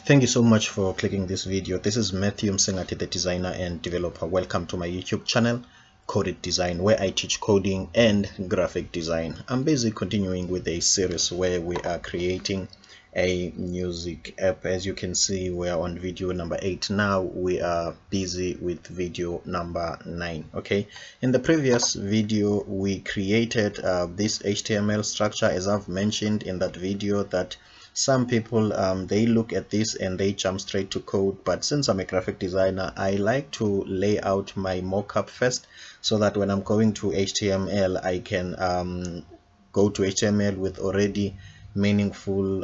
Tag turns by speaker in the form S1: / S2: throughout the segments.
S1: Thank you so much for clicking this video. This is Matthew Msengati, the designer and developer. Welcome to my YouTube channel, Coded Design, where I teach coding and graphic design. I'm busy continuing with a series where we are creating a music app. As you can see, we are on video number 8 now. We are busy with video number 9. Okay, in the previous video we created this HTML structure. As I've mentioned in that video, that some people they look at this and they jump straight to code, but since I'm a graphic designer, I like to lay out my mockup first, so that when I'm going to HTML, I can go to HTML with already meaningful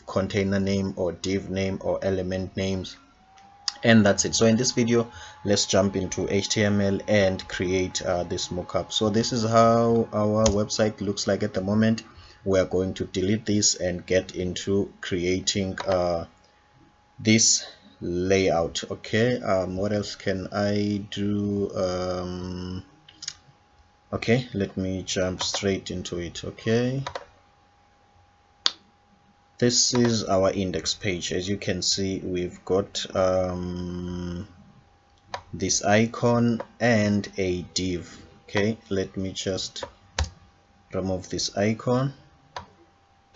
S1: container name or div name or element names, and that's it. So in this video, let's jump into HTML and create this mockup. So this is how our website looks like at the moment. We're going to delete this and get into creating this layout. Okay, what else can I do? Okay, let me jump straight into it. Okay, this is our index page. As you can see, we've got this icon and a div. Okay, let me just remove this icon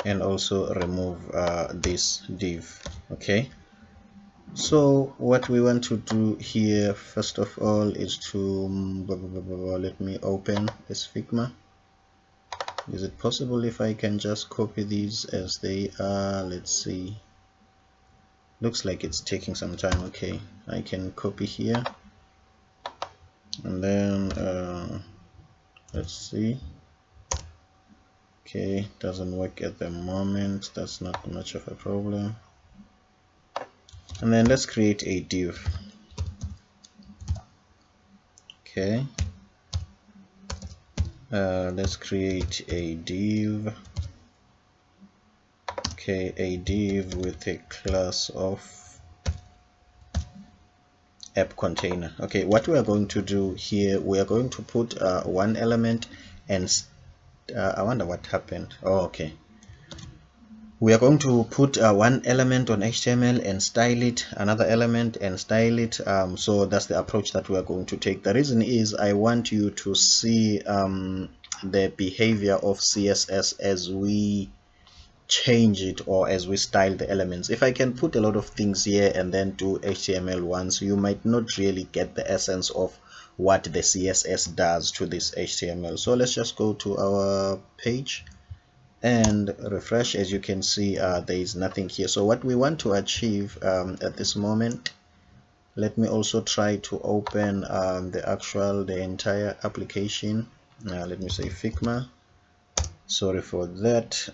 S1: and also remove this div. Okay, so what we want to do here first of all is to let me open this Figma. Is it possible if I can just copy these as they are? Let's see. Looks like it's taking some time. Okay, I can copy here and then let's see. Okay, doesn't work at the moment. That's not much of a problem. And then let's create a div. Okay, let's create a div. Okay, a div with a class of app container. Okay, what we are going to do here, we are going to put one element and I wonder what happened. Oh, okay. We are going to put one element on HTML and style it, another element and style it. So that's the approach that we are going to take. The reason is I want you to see the behavior of CSS as we change it or as we style the elements. If I can put a lot of things here and then do HTML once, you might not really get the essence of what the CSS does to this HTML. So let's just go to our page and refresh. As you can see, there is nothing here. So what we want to achieve at this moment, let me also try to open the entire application. Let me say Figma. Sorry for that.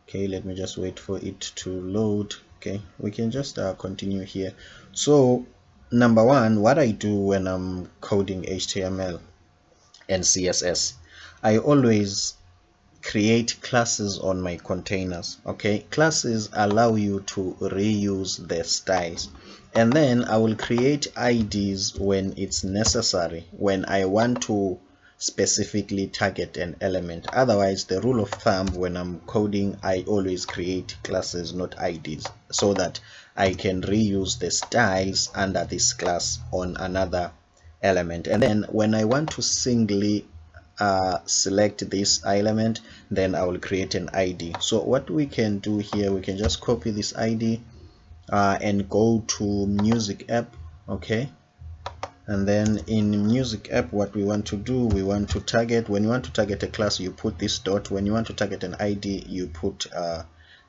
S1: Okay, let me just wait for it to load. Okay, we can just continue here. So number one, what I do when I'm coding HTML and CSS, I always create classes on my containers. Okay, classes allow you to reuse the styles, and then I will create IDs when it's necessary, when I want to specifically target an element. Otherwise, the rule of thumb when I'm coding, I always create classes, not IDs, so that I can reuse the styles under this class on another element. And then when I want to singly select this element, then I will create an ID. So what we can do here, we can just copy this ID and go to music app. Okay, and then in music app, what we want to do, we want to target, when you want to target a class, you put this dot. When you want to target an ID, you put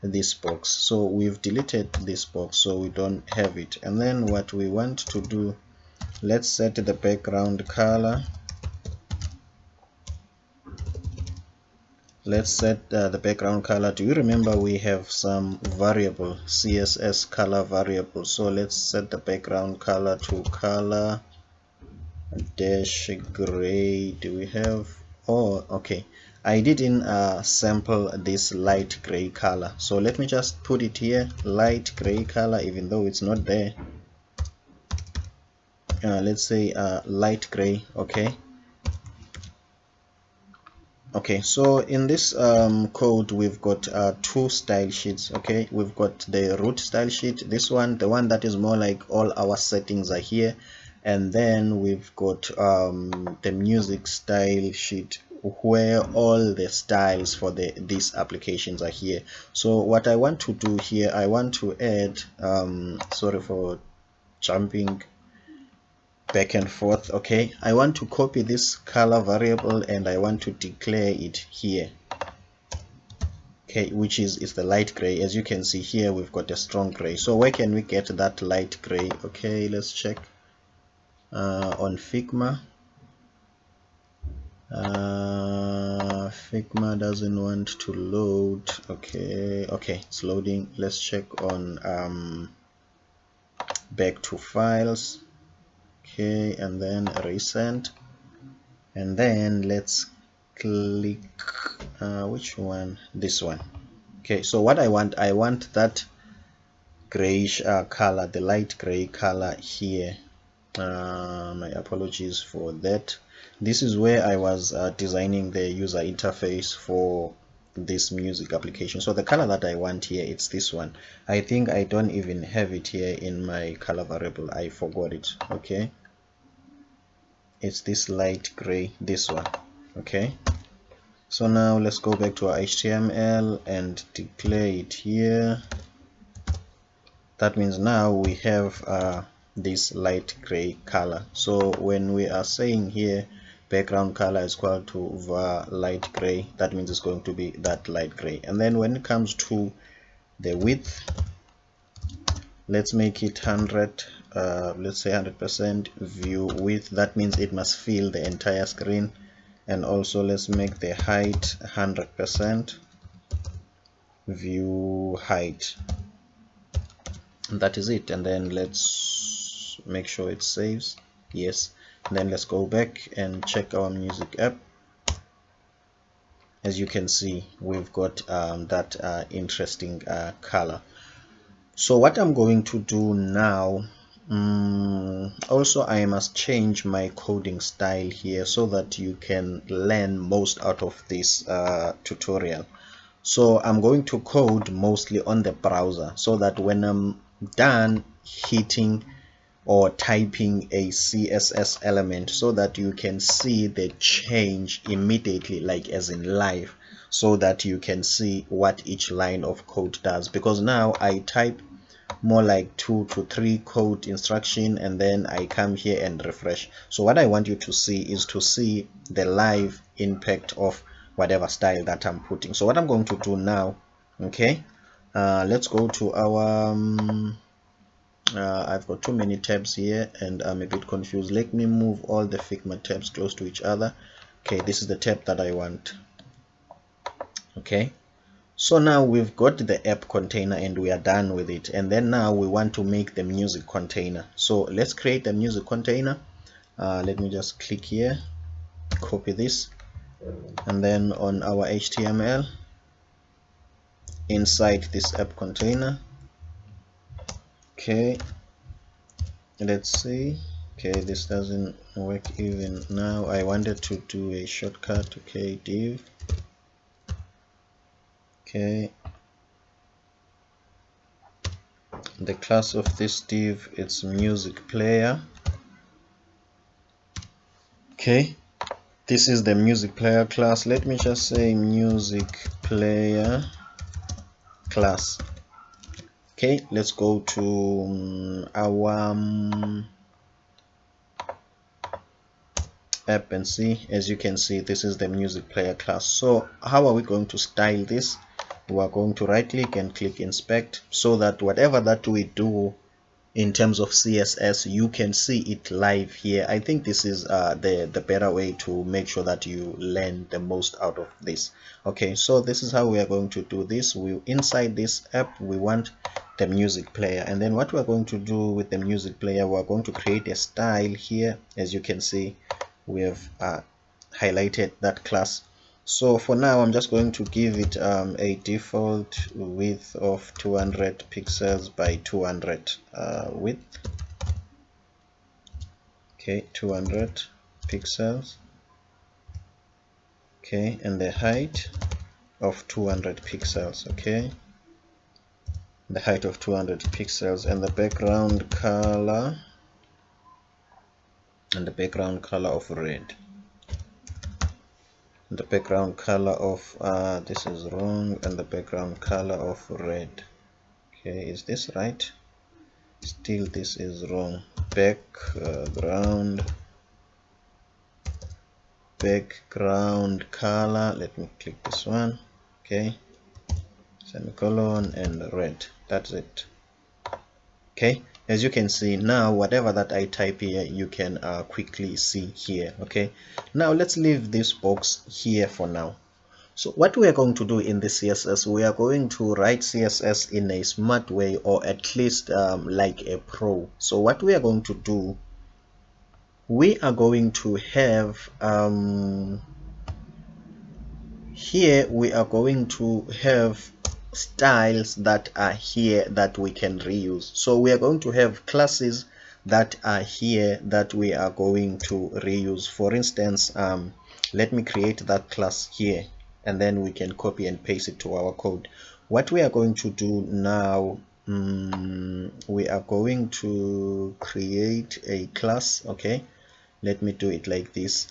S1: this box. So we've deleted this box, so we don't have it. And then what we want to do, let's set the background color. Let's set the background color. Do you remember we have some variable, CSS color variable? So let's set the background color to color dash gray. Do we have? Oh, okay, I didn't sample this light gray color, so let me just put it here, light gray color, even though it's not there. Let's say light gray. Okay, Okay, so in this code we've got two style sheets. Okay, we've got the root style sheet, this one, the one that is more like all our settings are here, and then we've got the music style sheet where all the styles for these applications are here. So what I want to do here, I want to add sorry for jumping back and forth. Okay, I want to copy this color variable and I want to declare it here. Okay, which is the light gray. As you can see here, we've got a strong gray. So where can we get that light gray? Okay, let's check on Figma. Figma doesn't want to load. Okay, it's loading. Let's check on back to files. Okay, and then recent, and then let's click which one? This one. Okay, so what I want that grayish color, the light gray color here. My apologies for that. This is where I was designing the user interface for this music application. So the color that I want here, it's this one. I think I don't even have it here in my color variable. I forgot it. Okay, it's this light gray, this one. Okay, so now let's go back to our HTML and declare it here. That means now we have this light gray color. So when we are saying here background color is equal to var light gray, that means it's going to be that light gray. And then when it comes to the width, let's make it 100, let's say 100% view width. That means it must fill the entire screen. And also let's make the height 100% view height. And that is it. And then let's make sure it saves. Yes. And then let's go back and check our music app. As you can see, we've got that interesting color. So what I'm going to do now, also I must change my coding style here so that you can learn most out of this tutorial. So I'm going to code mostly on the browser so that when I'm done hitting or typing a CSS element, so that you can see the change immediately, like as in live, so that you can see what each line of code does. Because now I type more like 2 to 3 code instruction and then I come here and refresh. So what I want you to see is to see the live impact of whatever style that I'm putting. So what I'm going to do now, okay, let's go to our I've got too many tabs here and I'm a bit confused. Let me move all the Figma tabs close to each other. Okay, this is the tab that I want. Okay, so now we've got the app container and we are done with it, and then now we want to make the music container. So let's create the music container. Let me just click here, copy this, and then on our HTML, inside this app container, okay, let's see. Okay, this doesn't work even now. I wanted to do a shortcut. Okay, div, okay, the class of this div, it's music player. Okay, this is the music player class. Let me just say music player class. Okay, let's go to our app and see. As you can see, this is the music player class. So how are we going to style this? We are going to right click and click inspect, so that whatever that we do in terms of CSS, you can see it live here. I think this is the better way to make sure that you learn the most out of this. Okay, so this is how we are going to do this. We inside this app, we want the music player, and then what we're going to do with the music player, we're going to create a style here. As you can see, we have highlighted that class. So for now, I'm just going to give it a default width of 200 pixels by 200 width. Okay, 200 pixels. okay, and the height of 200 pixels. Okay, the height of 200 pixels, and the background color, of red. The background color of this is wrong, and the background color of red. Okay, is this right? Still this is wrong. Background color, let me click this one. Okay, semicolon and red. That's it. Okay, as you can see now, whatever that I type here, you can quickly see here. Okay, now let's leave this box here for now. So what we are going to do in the CSS, we are going to write CSS in a smart way, or at least like a pro. So what we are going to do, we are going to have here we are going to have styles that are here that we can reuse. So we are going to have classes that are here that we are going to reuse. For instance, let me create that class here, and then we can copy and paste it to our code. What we are going to do now, we are going to create a class. Okay, let me do it like this.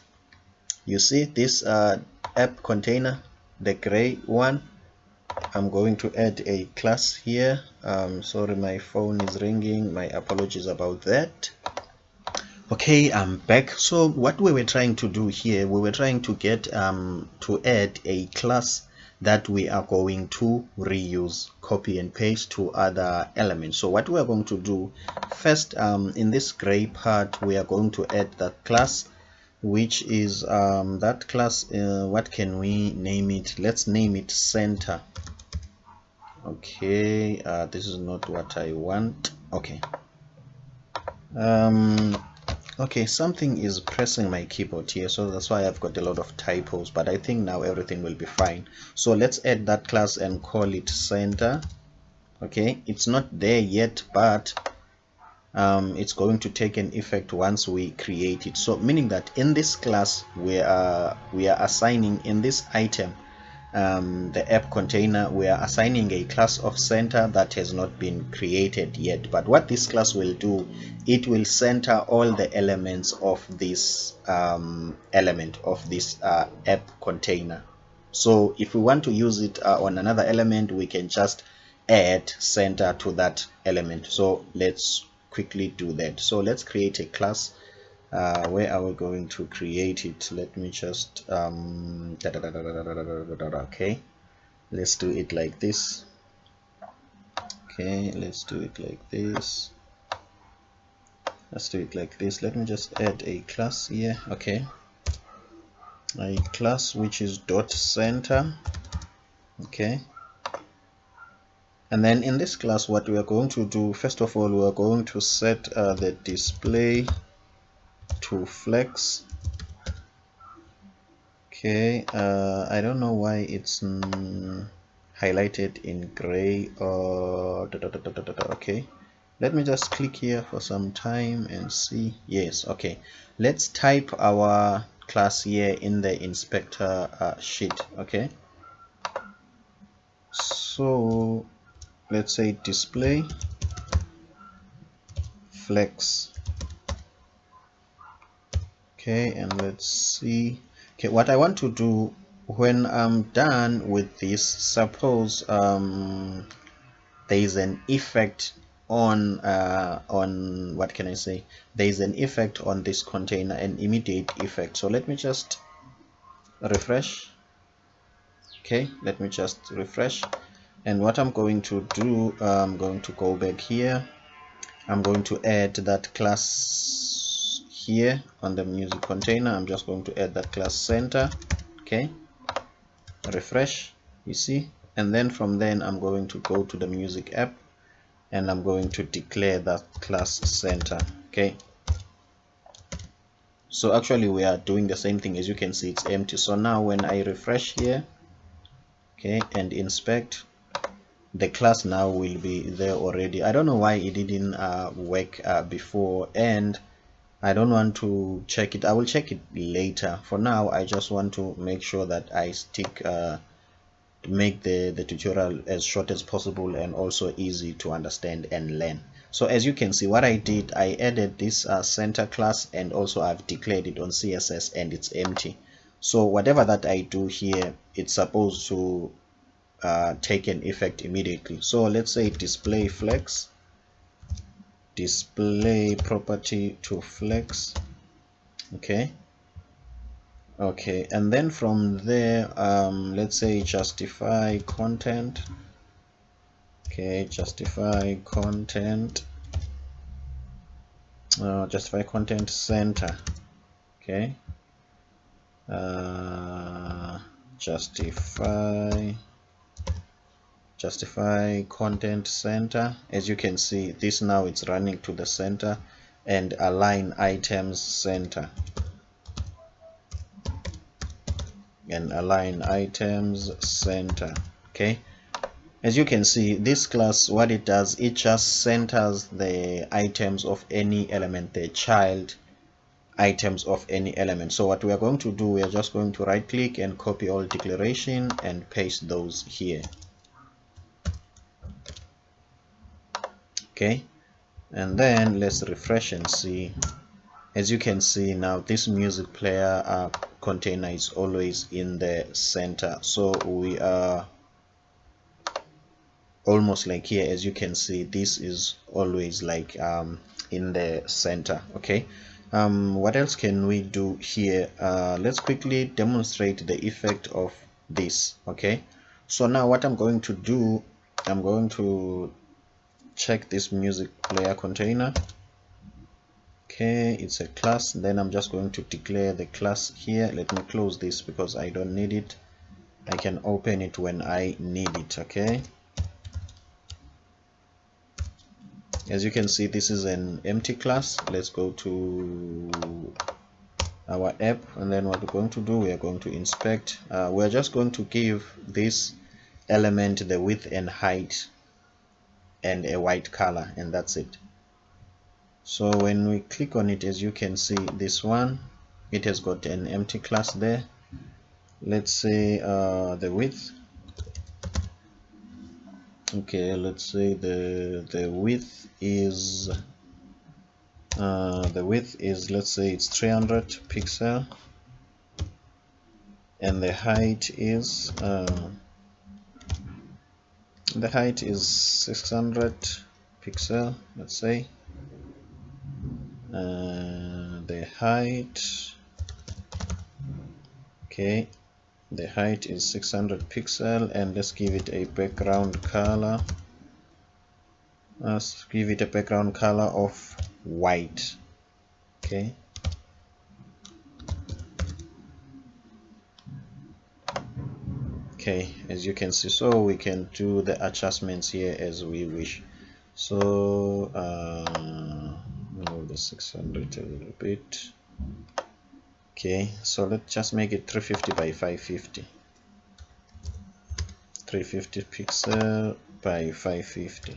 S1: You see this app container, the gray one. I'm going to add a class here. Sorry, my phone is ringing, my apologies about that. Okay, I'm back. So what we were trying to do here, we were trying to get to add a class that we are going to reuse, copy and paste to other elements. So what we are going to do first, in this gray part, we are going to add that class, which is that class, what can we name it? Let's name it center. Okay, this is not what I want. Okay, okay, something is pressing my keyboard here, so that's why I've got a lot of typos, but I think now everything will be fine. So let's add that class and call it center. Okay, it's not there yet, but it's going to take an effect once we create it. So meaning that in this class we are assigning, in this item, the app container, we are assigning a class of center that has not been created yet. But what this class will do, it will center all the elements of this element of this app container. So if we want to use it on another element, we can just add center to that element. So let's quickly do that. So let's create a class. Where are we going to create it? Let me just okay, let's do it like this. Okay, let's do it like this. Let's do it like this. Let me just add a class here. Okay, a class which is dot center. Okay, and then in this class, what we are going to do, first of all, we are going to set the display to flex. Okay, I don't know why it's highlighted in gray. Okay, let me just click here for some time and see. Yes, okay, let's type our class here in the inspector sheet. Okay, so let's say display flex. Okay, and let's see. Okay, what I want to do when I'm done with this, suppose there is an effect on what can I say, there is an effect on this container, an immediate effect. So let me just refresh. Okay, let me just refresh, and what I'm going to do, I'm going to go back here. I'm going to add that class here on the music container. I'm just going to add that class center. Okay, refresh, you see, and then from then I'm going to go to the music app and I'm going to declare that class center. Okay, so actually we are doing the same thing. As you can see, it's empty. So now when I refresh here, okay, and inspect, the class now will be there already. I don't know why it didn't work before, and I don't want to check it. I will check it later. For now, I just want to make sure that I stick make the tutorial as short as possible and also easy to understand and learn. So as you can see, what I did, I added this center class, and also I've declared it on CSS, and it's empty. So whatever that I do here, it's supposed to take an effect immediately. So let's say display flex, display property to flex. Okay, and then from there, let's say justify content. Okay, justify content center. Okay, justify content center. As you can see, this now it's running to the center, and align items center, and align items center. Okay, as you can see, this class, what it does, it just centers the items of any element, the child items of any element. So what we are going to do, we are just going to right click and copy all declaration and paste those here. Okay, and then let's refresh and see. As you can see now, this music player container is always in the center. So we are almost like here. As you can see, this is always like in the center. Okay, what else can we do here? Let's quickly demonstrate the effect of this. Okay, so now what I'm going to do, I'm going to check this music player container. Okay, it's a class. Then I'm just going to declare the class here. Let me close this because I don't need it. I can open it when I need it. Okay, as you can see, this is an empty class. Let's go to our app, and then what we're going to do, we are going to inspect. We're just going to give this element the width and height and a white color, and that's it. So when we click on it, as you can see, this one, it has got an empty class there. Let's say the width. Okay, let's say the width is let's say it's 300 pixel, and the height is 600 pixel. Let's say the height, okay, the height is 600 pixel, and let's give it a background color. Let's give it a background color of white. Okay, as you can see, so we can do the adjustments here as we wish. So move the 600 a little bit. Okay, so let's just make it 350 by 550. 350 pixel by 550.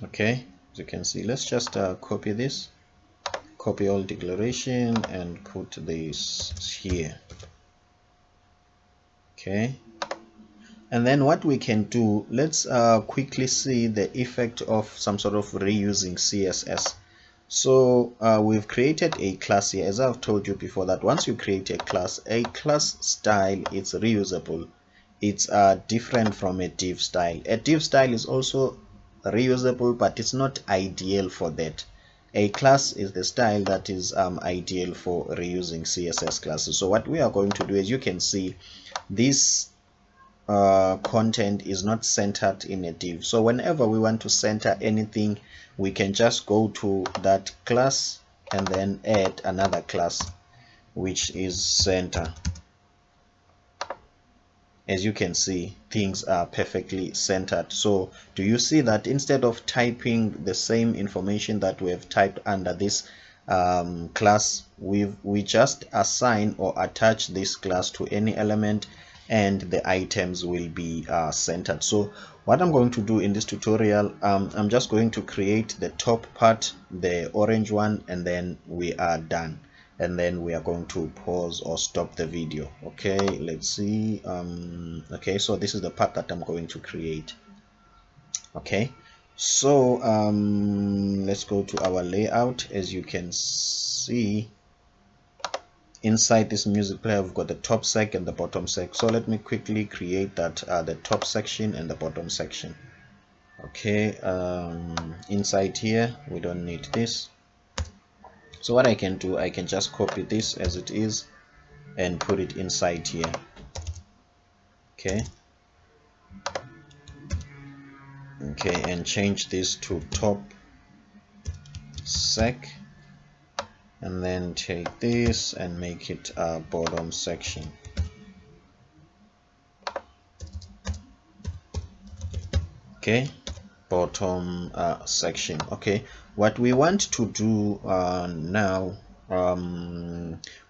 S1: Okay, as you can see, let's just copy this, copy all declaration, and put this here. Okay, and then what we can do, let's quickly see the effect of some sort of reusing CSS. So we've created a class here. As I've told you before, that once you create a class style, it's reusable. It's different from a div style. A div style is also reusable, but it's not ideal for that. A class is the style that is ideal for reusing CSS classes. So what we are going to do, as you can see, this content is not centered in a div. So whenever we want to center anything, we can just go to that class and then add another class, which is center. As you can see, things are perfectly centered. So do you see that instead of typing the same information that we have typed under this class, we just assign or attach this class to any element, and the items will be centered. So what I'm going to do in this tutorial, I'm just going to create the top part, the orange one, and then we are done, and then we are going to pause or stop the video. Okay, let's see. Okay, so this is the part that I'm going to create. Okay, so let's go to our layout. As you can see, inside this music player, we've got the top sec and the bottom sec. So let me quickly create that, the top section and the bottom section. Okay, inside here we don't need this. So what I can do, I can just copy this as it is and put it inside here. Okay, and change this to top sec, and then take this and make it a bottom section. Okay, bottom section. Okay, what we want to do now,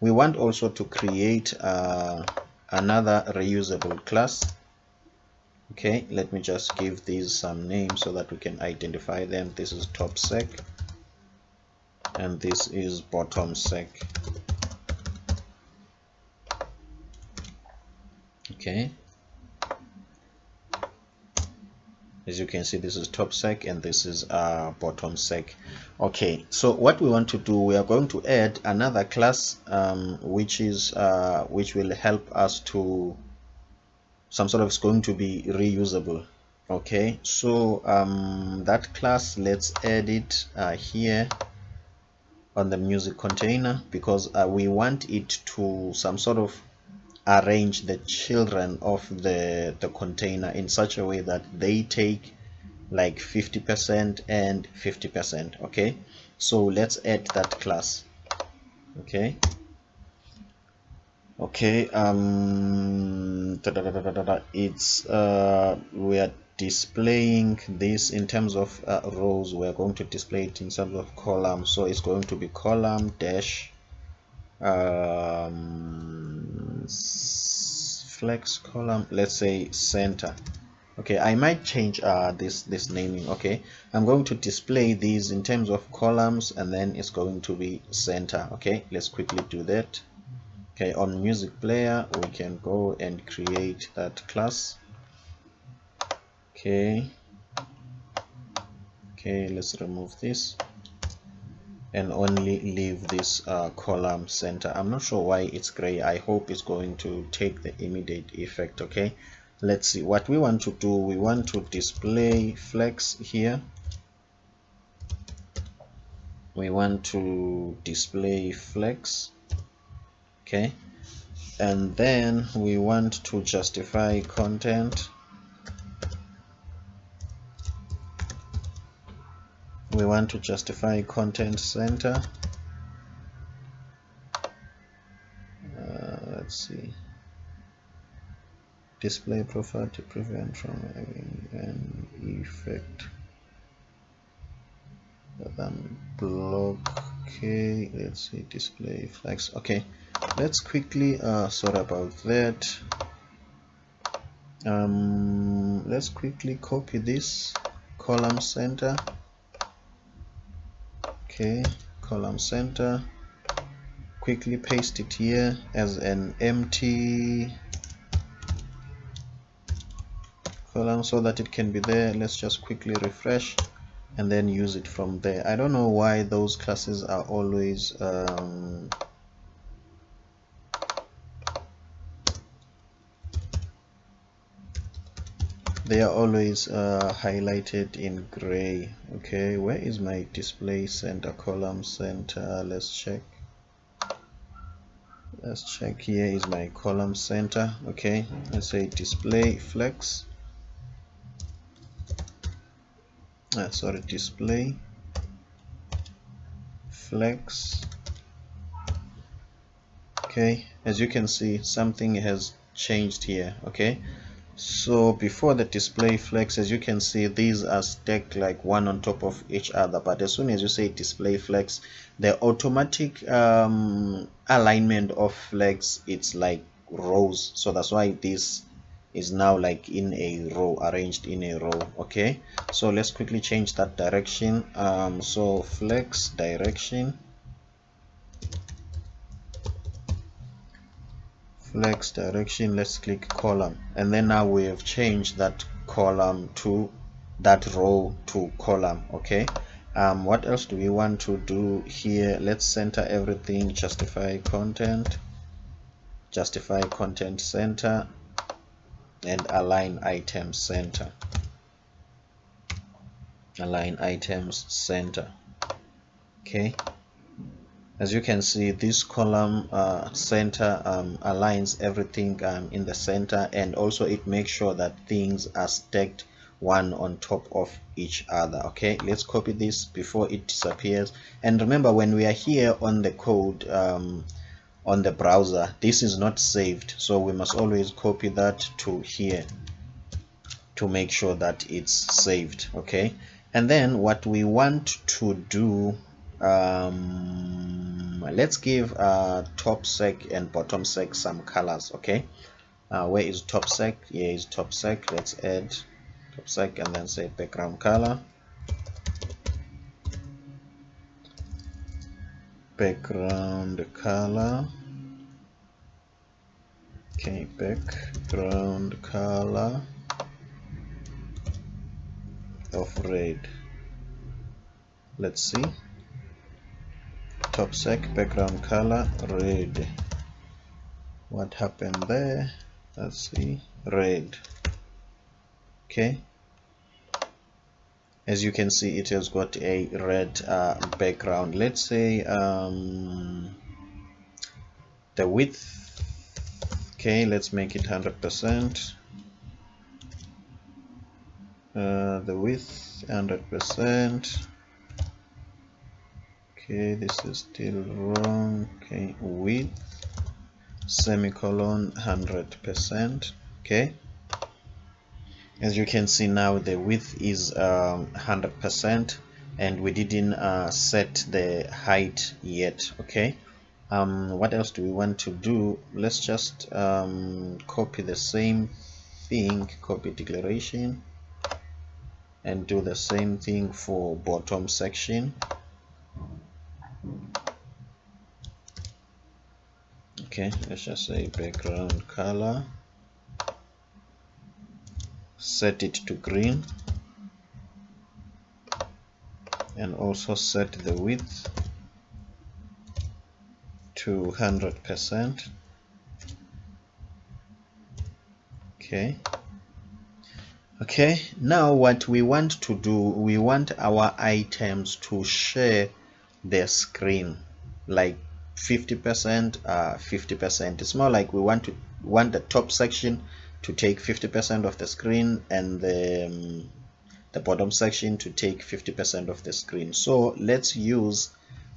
S1: we want also to create another reusable class. Okay, let me just give these some names so that we can identify them. This is top sec and this is bottom sec. Okay, as you can see, this is top sec and this is bottom sec. Okay, so what we want to do, we are going to add another class which will help us to some sort of, it's going to be reusable. Okay, so that class, let's add it here on the music container, because we want it to some sort of arrange the children of the container in such a way that they take like 50% and 50%. Okay, so let's add that class. Okay, it's we are displaying this in terms of rows. We are going to display it in terms of columns, so it's going to be column dash flex column, let's say center. Okay, I might change this naming. Okay, I'm going to display these in terms of columns, and then it's going to be center. Okay, let's quickly do that. Okay, on music player we can go and create that class. Okay, let's remove this and only leave this column center. I'm not sure why it's gray. I hope it's going to take the immediate effect. Okay, let's see what we want to do. We want to display flex here. We want to display flex. Okay, and then we want to justify content. We want to justify content center. Let's see, display profile to prevent from having an effect block. Okay, let's see, display flex. Okay, let's quickly sort about that. Let's quickly copy this column center. Okay, column center, quickly paste it here as an empty column so that it can be there. Let's just quickly refresh and then use it from there. I don't know why those classes are always they are always highlighted in gray. Okay, where is my display center, column center? Let's check here is my column center. Okay, let's say display flex, sorry, display flex. Okay, as you can see, something has changed here. Okay, so before the display flex, as you can see, these are stacked like one on top of each other, but as soon as you say display flex, the automatic alignment of flex, it's like rows, so that's why this is now like in a row, arranged in a row. Okay, so let's quickly change that direction. So flex direction, let's click column, and then now we have changed that column to that row to column. Okay, what else do we want to do here? Let's center everything, justify content center, and align items center. Okay, as you can see, this column center aligns everything in the center, and also it makes sure that things are stacked one on top of each other. Okay, let's copy this before it disappears. And remember, when we are here on the code on the browser, this is not saved, so we must always copy that to here to make sure that it's saved. Okay, and then what we want to do, let's give top sec and bottom sec some colors. Okay, where is top sec? Here is top sec. Let's add top sec and then say background color, okay, background color of red. Let's see, top sec background color red. What happened there? Let's see, red. Okay, as you can see, it has got a red background. Let's say the width, okay, let's make it 100%. The width 100%. Okay, this is still wrong. Okay, width semicolon 100%. Okay, as you can see now, the width is 100%, and we didn't set the height yet. Okay, what else do we want to do? Let's just copy the same thing, copy declaration, and do the same thing for bottom section. Okay, let's just say background color, set it to green, and also set the width to 100%. Okay, now what we want to do, we want our items to share the screen, like 50%, 50%. It's more like we want the top section to take 50% of the screen, and the bottom section to take 50% of the screen. So let's use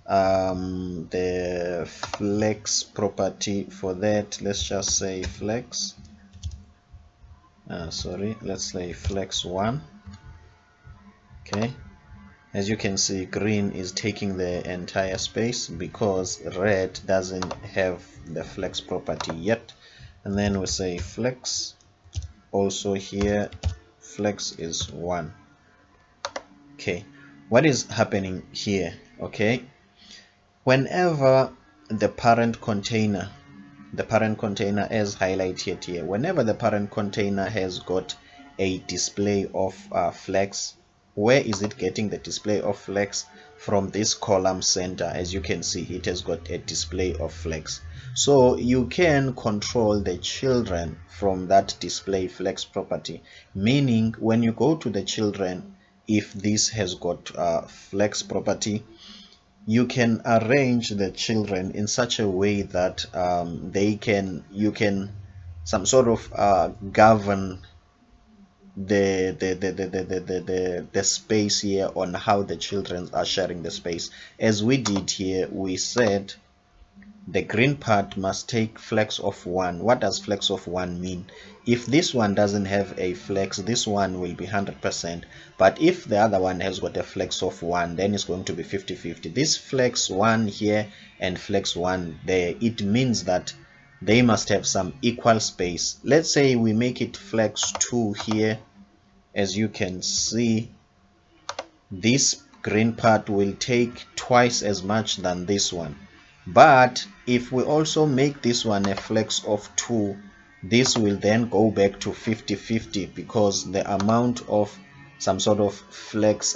S1: the flex property for that. Let's just say flex, let's say flex 1. Okay, as you can see, green is taking the entire space because red doesn't have the flex property yet. And then we say flex, also here flex is 1. Okay, what is happening here? Okay, whenever the parent container as highlighted here, whenever the parent container has got a display of flex, where is it getting the display of flex? From this column center. As you can see, it has got a display of flex. So you can control the children from that display flex property, meaning when you go to the children, if this has got flex property, you can arrange the children in such a way that you can some sort of govern the space here on how the children are sharing the space. As we did here, we said the green part must take flex of 1. What does flex of 1 mean? If this one doesn't have a flex, this one will be 100%, but if the other one has got a flex of 1, then it's going to be 50-50. This flex 1 here and flex 1 there, it means that they must have some equal space. Let's say we make it flex 2 here. As you can see, this green part will take twice as much than this one. But if we also make this one a flex of 2, this will then go back to 50-50 because the amount of some sort of flex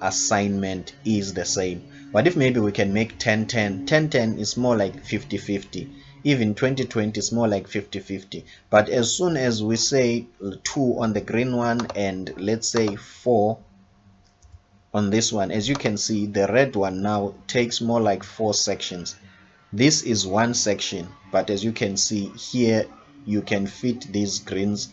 S1: assignment is the same. But if maybe we can make 10-10, 10-10 is more like 50-50. Even 20-20 is more like 50-50. But as soon as we say 2 on the green one and let's say 4 on this one, as you can see, the red one now takes more like 4 sections. This is one section, but as you can see here, you can fit these greens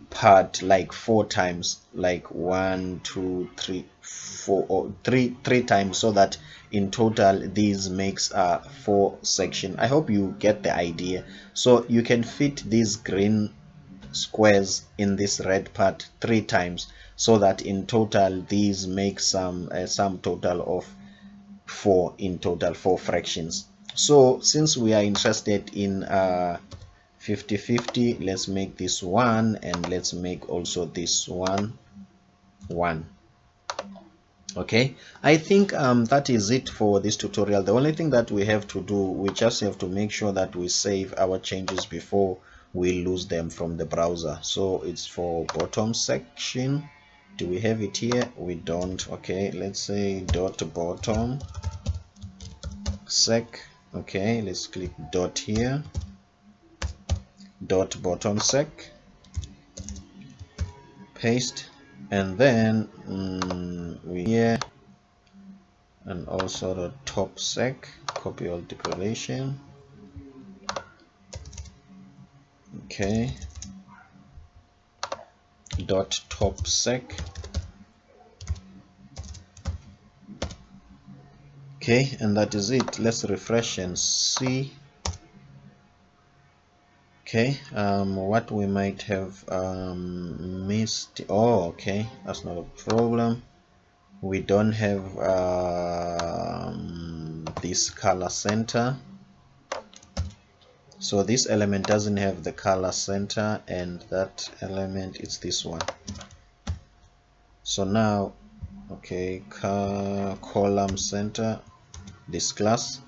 S1: part like 4 times, like 1 2 3 4, or 3 times, so that in total these makes 4 section. I hope you get the idea. So you can fit these green squares in this red part 3 times, so that in total these make some total of 4 in total, 4 fractions. So since we are interested in 50-50, let's make this 1 and let's make also this 1 1. Okay, I think that is it for this tutorial. The only thing that we have to do, we just have to make sure that we save our changes before we lose them from the browser. So it's for bottom section. Do we have it here? We don't. Okay, let's say dot bottom sec. Okay, let's click dot here, dot bottom sec, paste, and then we here, and also the top sec, copy all declaration. Okay, dot top sec. Okay, and that is it. Let's refresh and see. Okay, what we might have missed. Oh, okay, that's not a problem. We don't have this color center, so this element doesn't have the color center, and that element is this one. So now, okay, column center, this class,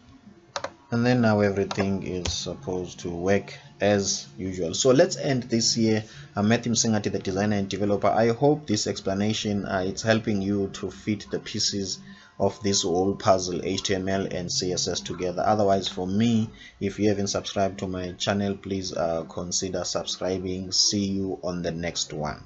S1: and then now everything is supposed to work as usual. So let's end this here. I'm Matthew Msingati, the designer and developer. I hope this explanation it's helping you to fit the pieces of this whole puzzle, HTML and CSS, together. Otherwise, for me, if you haven't subscribed to my channel, please consider subscribing. See you on the next one.